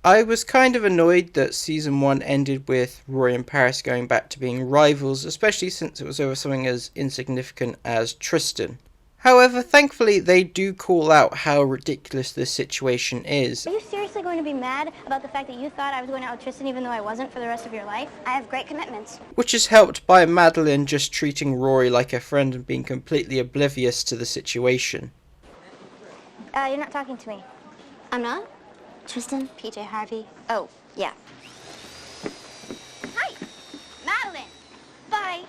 I was kind of annoyed that season 1 ended with Rory and Paris going back to being rivals, especially since it was over something as insignificant as Tristan. However, thankfully they do call out how ridiculous this situation is. Are you seriously going to be mad about the fact that you thought I was going out with Tristan even though I wasn't for the rest of your life? I have great commitments. Which is helped by Madeline just treating Rory like a friend and being completely oblivious to the situation. You're not talking to me. I'm not? Tristan? PJ Harvey? Oh, yeah. Hi! Madeline! Bye!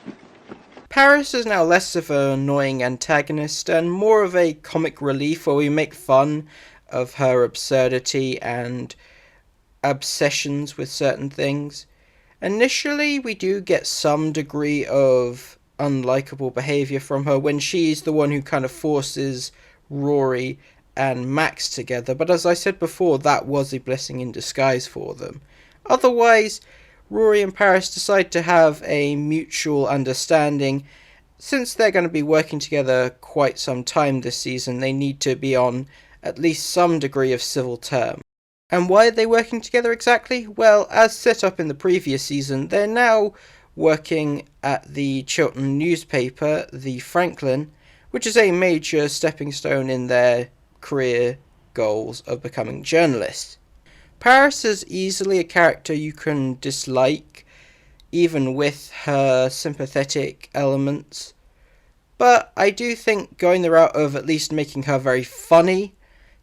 Paris is now less of an annoying antagonist and more of a comic relief where we make fun of her absurdity and obsessions with certain things. Initially, we do get some degree of unlikable behaviour from her when she's the one who kind of forces Rory and Max together, but as I said before, that was a blessing in disguise for them. Otherwise, Rory and Paris decide to have a mutual understanding. Since they're going to be working together quite some time this season, they need to be on at least some degree of civil term. And why are they working together exactly? Well, as set up in the previous season, they're now working at the Chiltern newspaper, the Franklin, which is a major stepping stone in their career goals of becoming journalists. Paris is easily a character you can dislike, even with her sympathetic elements, but I do think going the route of at least making her very funny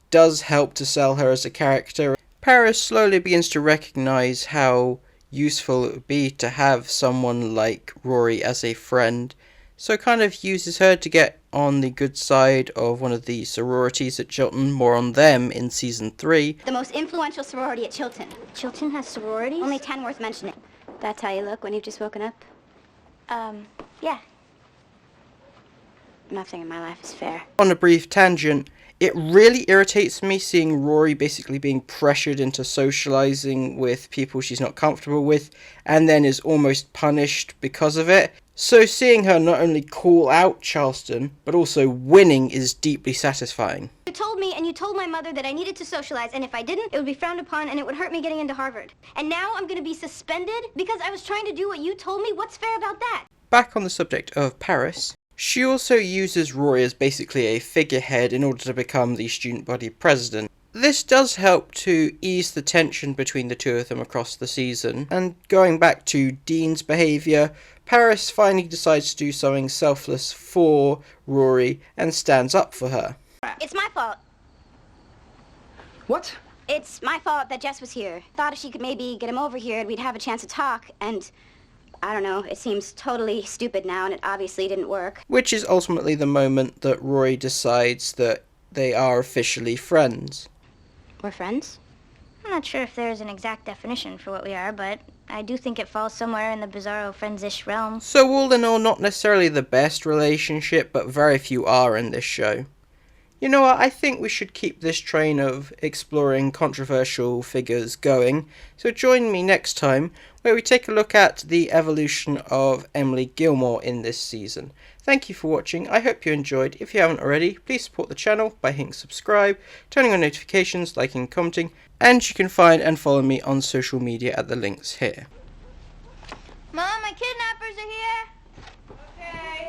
does help to sell her as a character. Paris slowly begins to recognise how useful it would be to have someone like Rory as a friend, so kind of uses her to get on the good side of one of the sororities at Chiltern. More on them in season 3. The most influential sorority at Chiltern. Chiltern has sororities? Only 10 worth mentioning. That's how you look when you've just woken up? Yeah. Nothing in my life is fair. On a brief tangent, it really irritates me seeing Rory basically being pressured into socialising with people she's not comfortable with, and then is almost punished because of it. So seeing her not only call out Charleston, but also winning is deeply satisfying. You told me and you told my mother that I needed to socialize, and if I didn't, it would be frowned upon and it would hurt me getting into Harvard. And now I'm going to be suspended because I was trying to do what you told me? What's fair about that? Back on the subject of Paris, she also uses Rory as basically a figurehead in order to become the student body president. This does help to ease the tension between the two of them across the season. And going back to Dean's behaviour, Paris finally decides to do something selfless for Rory and stands up for her. It's my fault. What? It's my fault that Jess was here. Thought if she could maybe get him over here and we'd have a chance to talk, and I don't know, it seems totally stupid now and it obviously didn't work. Which is ultimately the moment that Rory decides that they are officially friends. We're friends? I'm not sure if there's an exact definition for what we are, but I do think it falls somewhere in the bizarro friends-ish realm. So all in all, not necessarily the best relationship, but very few are in this show. You know what, I think we should keep this train of exploring controversial figures going, so join me next time where we take a look at the evolution of Emily Gilmore in this season. Thank you for watching, I hope you enjoyed. If you haven't already, please support the channel by hitting subscribe, turning on notifications, liking, commenting, and you can find and follow me on social media at the links here. Mom, my kidnappers are here! Okay.